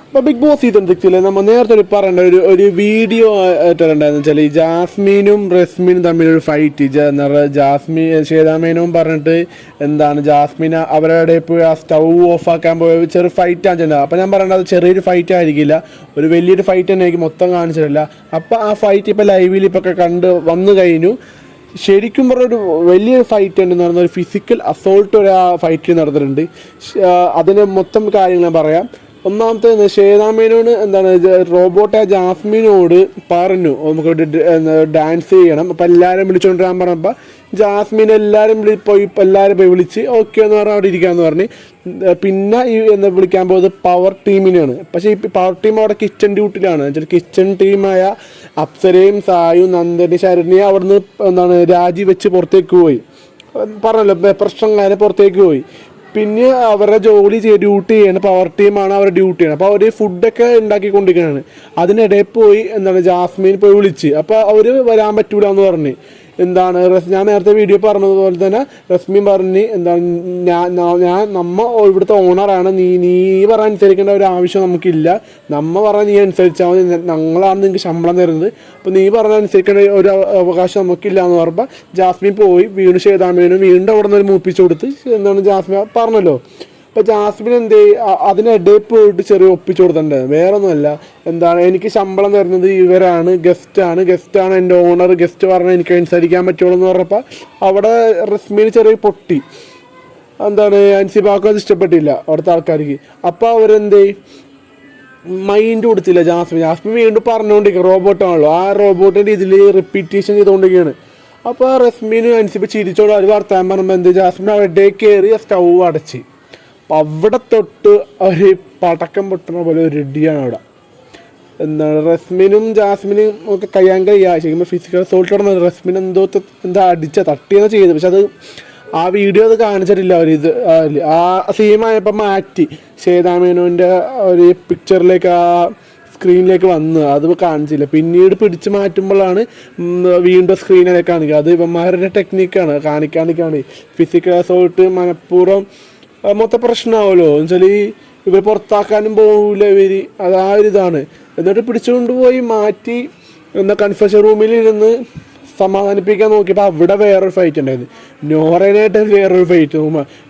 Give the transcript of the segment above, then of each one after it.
അപ്പോൾ big boss season 6 നമ്മൾ നേരത്തെ പറയേണ്ട ഒരു വീഡിയോ ഇട്ടിട്ടുണ്ടായിരുന്നു വെച്ചാൽ ഈ ജാസ്മിനും റസ്മിനും തമ്മിലൊരു ഫൈറ്റ്. എന്താ പറയുക, ശ്വേതാമേനോൻ പറഞ്ഞിട്ട് എന്താണ് ജാസ്മിൻ അവരുടെ ഇപ്പോൾ ആ സ്റ്റൗ ഓഫ് ആക്കാൻ പോയ ചെറിയ ഫൈറ്റ് ആണെന്നുണ്ടാവും. അപ്പോൾ ഞാൻ പറയേണ്ടത് അത് ചെറിയൊരു ഫൈറ്റ് ആയിരിക്കില്ല, ഒരു വലിയൊരു ഫൈറ്റ് തന്നെ എനിക്ക് മൊത്തം കാണിച്ചിട്ടില്ല. അപ്പോൾ ആ ഫൈറ്റ് ഇപ്പോൾ ലൈവിൽ ഇപ്പോൾ കണ്ട് വന്നു കഴിഞ്ഞു. ശരിക്കും പറഞ്ഞൊരു വലിയൊരു ഫൈറ്റ് ഉണ്ടെന്ന് പറഞ്ഞ ഒരു ഫിസിക്കൽ അസോൾട്ട് ഒരു ആ ഫൈറ്റ് നടന്നിട്ടുണ്ട്. അതിന് മൊത്തം കാര്യങ്ങൾ ഞാൻ പറയാം. ഒന്നാമത്തെ ശ്വേതാമേനോട് എന്താണ് റോബോട്ട് ജാസ്മിനോട് പറഞ്ഞു നമുക്ക് ഡാൻസ് ചെയ്യണം. അപ്പം എല്ലാവരും വിളിച്ചുകൊണ്ടിരാൻ പറഞ്ഞപ്പോൾ ജാസ്മിൻ എല്ലാവരും എല്ലാവരും പോയി വിളിച്ച് ഓക്കെ എന്ന് പറഞ്ഞാൽ അവിടെ ഇരിക്കാമെന്ന് പറഞ്ഞ്. പിന്നെ ഈ എന്താ വിളിക്കാൻ പോകുന്നത് പവർ ടീമിനെയാണ്. പക്ഷേ ഈ പവർ ടീം അവിടെ കിച്ചൺ ഡ്യൂട്ടിയിലാണ്. കിച്ചൺ ടീമായ അപ്സരയും സായും നന്ദനി ശരണ്യ അവിടുന്ന് എന്താണ് രാജിവെച്ച് പുറത്തേക്ക് പോയി. പറഞ്ഞല്ലോ പ്രശ്നക്കാരെ പുറത്തേക്ക് പോയി. പിന്നെ അവരുടെ ജോലി ഡ്യൂട്ടി ചെയ്യണം, പവർ ടീമാണ് അവരുടെ ഡ്യൂട്ടി ചെയ്യണം. അപ്പോൾ അവർ ഫുഡൊക്കെ ഉണ്ടാക്കിക്കൊണ്ടിരിക്കുകയാണ്. അതിനിടയിൽ പോയി എന്താണ് ജാസ്മിൻ പോയി വിളിച്ച്. അപ്പോൾ അവർ വരാൻ പറ്റൂല എന്ന് പറഞ്ഞ്. എന്താണ് ഞാൻ നേരത്തെ വീഡിയോ പറഞ്ഞതുപോലെ തന്നെ റസ്മിൻ പറഞ്ഞ് എന്താണ് നമ്മ ഇവിടുത്തെ ഓണറാണ്, നീ പറഞ്ഞ അനുസരിക്കേണ്ട ഒരു ആവശ്യം നമുക്കില്ല, നമ്മ പറഞ്ഞാൽ നീ അനുസരിച്ചാൽ മതി, ഞങ്ങളാണ് നിങ്ങൾക്ക് ശമ്പളം തരുന്നത്, അപ്പോൾ നീ പറഞ്ഞാൽ അനുസരിക്കേണ്ട ഒരു അവകാശം നമുക്കില്ല എന്ന് പറഞ്ഞപ്പോൾ ജാസ്മിൻ പോയി വീണ്ടും ശ്വേതാമേനും വീണ്ടും അവിടെ നിന്ന് മൂപ്പിച്ചു കൊടുത്ത് എന്താണ് ജാസ്മിൻ പറഞ്ഞല്ലോ. അപ്പോൾ ജാസ്മിൻ എന്ത് അതിനിടയിൽ പോയിട്ട് ചെറിയ ഒപ്പിച്ചു കൊടുത്തിട്ടുണ്ടായിരുന്നു. വേറെ ഒന്നുമല്ല, എന്താണ് എനിക്ക് ശമ്പളം തരുന്നത് ഇവരാണ്, ഗസ്റ്റാണ് എൻ്റെ ഓണർ, ഗസ്റ്റ് പറഞ്ഞാൽ എനിക്ക് അനുസരിക്കാൻ പറ്റുള്ളൂ എന്ന് പറഞ്ഞപ്പോൾ അവിടെ റസ്മിന് ചെറിയ പൊട്ടി. എന്താണ് അൻസിബാക്കും അത് ഇഷ്ടപ്പെട്ടില്ല അവിടുത്തെ ആൾക്കാർക്ക്. അപ്പോൾ അവരെന്ത് മൈൻഡ് കൊടുത്തില്ല ജാസ്മിൻ വീണ്ടും പറഞ്ഞുകൊണ്ടിരിക്കുക റോബോട്ടാണല്ലോ, ആ റോബോട്ടിൻ്റെ ഇതിൽ റിപ്പീറ്റേഷൻ ചെയ്തുകൊണ്ടിരിക്കുകയാണ്. അപ്പോൾ റസ്മിനും അൻസിബ ചിരിച്ചോണ്ട് അവർ വർത്താൻ പറയുമ്പോൾ എന്ത് ജാസ്മിൻ അവിടെ കയറി സ്റ്റൗ അടച്ച്. അപ്പം അവിടെ തൊട്ട് ഒരു പടക്കം പൊട്ടുന്ന പോലെ ഒരു ഇടിയാണ് അവിടെ. എന്താണ് റസ്മിനും ജാസ്മിനും ഒക്കെ കഴിയാൻ ശരിക്കും ഫിസിക്കൽ അസോൾട്ട് നടന്നത്. റസ്മിൻ എന്താ തട്ടിയെന്ന് ചെയ്ത്. പക്ഷെ അത് ആ വീഡിയോ അത് കാണിച്ചിട്ടില്ല അവർ. ആ സീമായപ്പോൾ മാറ്റി ശ്വേതാമേനോൻ്റെ ഒരു പിക്ചറിലേക്ക് ആ സ്ക്രീനിലേക്ക് വന്ന് അത് കാണിച്ചില്ല. പിന്നീട് പിടിച്ച് മാറ്റുമ്പോഴാണ് വീണ്ടും സ്ക്രീനിലേക്ക് കാണിക്കുക. അത് ഇവന്മാരുടെ ടെക്നിക്കാണ് കാണിക്കാണ്ടിരിക്കുകയാണ്. ഫിസിക്കൽ അസോൾട്ട് മനഃപൂർവ്വം മൊത്തം പ്രശ്നമാവുമല്ലോ എന്ന് വെച്ചാൽ ഇവർ പുറത്താക്കാനും പോകില്ല ഇവർ. അത് ആ ഒരു ഇതാണ്. എന്നിട്ട് പിടിച്ചുകൊണ്ടുപോയി മാറ്റി കൺഫെഷൻ റൂമിലിരുന്ന് സമാധാനിപ്പിക്കാൻ നോക്കിയപ്പോൾ അവിടെ വേറൊരു ഫൈറ്റ് ഉണ്ടായിരുന്നു. നോറേനായിട്ട് വേറൊരു ഫൈറ്റ്.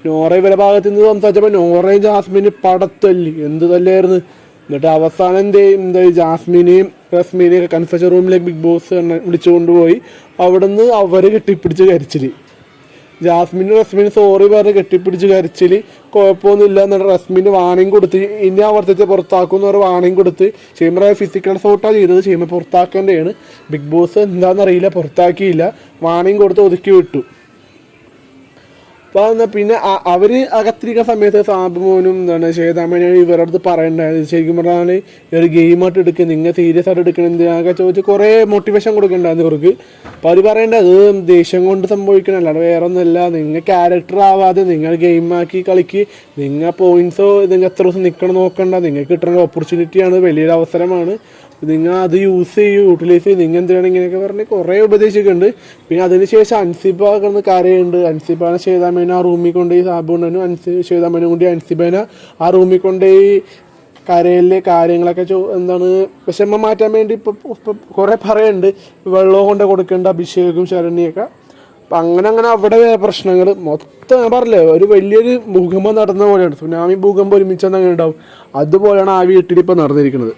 നോറ ഇവരുടെ ഭാഗത്ത് നിന്ന് സംസാരിച്ചപ്പോൾ നോറയും ജാസ്മിന് പടത്തല്ലി എന്ത് തല്ലായിരുന്നു. എന്നിട്ട് അവസാനം എന്താ ജാസ്മിനെയും റസ്മിനെയും കൺഫെഷൻ റൂമിലേക്ക് ബിഗ് ബോസ് വിളിച്ചുകൊണ്ടുപോയി. അവിടെ നിന്ന് അവർ കെട്ടിപ്പിടിച്ച് കരിച്ചില്. റസ്മിന് സോറി പറഞ്ഞ് കെട്ടിപ്പിടിച്ച് കരച്ചിൽ കുഴപ്പമൊന്നുമില്ല എന്നിട്ട് റസ്മിന് വാണിംഗ് കൊടുത്ത് ഇനി ആവർത്തിച്ച് പുറത്താക്കും എന്ന് പറഞ്ഞ വാണിംഗ് കൊടുത്ത്. ചെയ്യുമ്പോൾ ഫിസിക്കൽ അസോൾട്ടാണ് ചെയ്തത്, ചെയ്യുമ്പോൾ പുറത്താക്കേണ്ടതാണ്. ബിഗ് ബോസ് എന്താണെന്നറിയില്ല, പുറത്താക്കിയില്ല, വാണിംഗ് കൊടുത്ത് ഒതുക്കി വിട്ടു. അപ്പോൾ എന്നാൽ പിന്നെ അവർ അകത്തിരിക്കുന്ന സമയത്ത് സാബുമോനും എന്താണ് ശ്വേതാമേനും ഇവരുടെ അടുത്ത് പറയണ്ടായത് ശരിക്കും പറഞ്ഞാൽ ഒരു ഗെയിമായിട്ട് എടുക്കുക, നിങ്ങൾ സീരിയസ് ആയിട്ട് എടുക്കണം എന്തിനൊക്കെ ചോദിച്ച് കുറേ മോട്ടിവേഷൻ കൊടുക്കണ്ടായിരുന്നു ഇവർക്ക്. അപ്പോൾ അവർ പറയേണ്ടത് അത് ദേഷ്യം കൊണ്ട് സംഭവിക്കണം, അല്ലാതെ വേറെ ഒന്നുമല്ല. നിങ്ങൾ ക്യാരക്ടർ ആവാതെ നിങ്ങൾ ഗെയിമാക്കി കളിക്ക്, നിങ്ങൾ പോയിൻറ്റ്സോ നിങ്ങൾ എത്ര ദിവസം നിൽക്കണം നോക്കണ്ട, നിങ്ങൾക്ക് കിട്ടുന്ന ഓപ്പർച്യൂണിറ്റിയാണ്, വലിയൊരു അവസരമാണ്, നിങ്ങൾ അത് യൂട്ടിലൈസ് ചെയ്ത് നിങ്ങൾ എന്തിനാണ് ഇങ്ങനെയൊക്കെ പറഞ്ഞ് കുറേ ഉപദേശിക്കുന്നുണ്ട്. പിന്നെ അതിനുശേഷം അൻസിബ കിടന്ന് കരയുണ്ട്. അൻസിബാനെ ശ്വേതാമേന ആ റൂമിൽ കൊണ്ടുപോയി സാബുണ്ണനും ശ്വേതാമേനും കൊണ്ട് അൻസിബേന ആ റൂമിൽ കൊണ്ടുപോയി കരയിലെ കാര്യങ്ങളൊക്കെ എന്താണ് വിഷമം മാറ്റാൻ വേണ്ടി ഇപ്പം കുറേ പറയുന്നുണ്ട്. വെള്ളം കൊണ്ട് കൊടുക്കേണ്ട അഭിഷേകും ശരണ്യൊക്കെ. അപ്പം അങ്ങനെ അവിടെ പ്രശ്നങ്ങൾ മൊത്തം ഞാൻ പറഞ്ഞില്ലേ ഒരു വലിയൊരു ഭൂകമ്പം നടന്ന പോലെയാണ്. സുനാമി ഭൂകമ്പം ഒരുമിച്ചെന്ന് അങ്ങനെ ഉണ്ടാവും. അതുപോലെയാണ് ആ വീട്ടിലിപ്പോൾ നടന്നിരിക്കുന്നത്.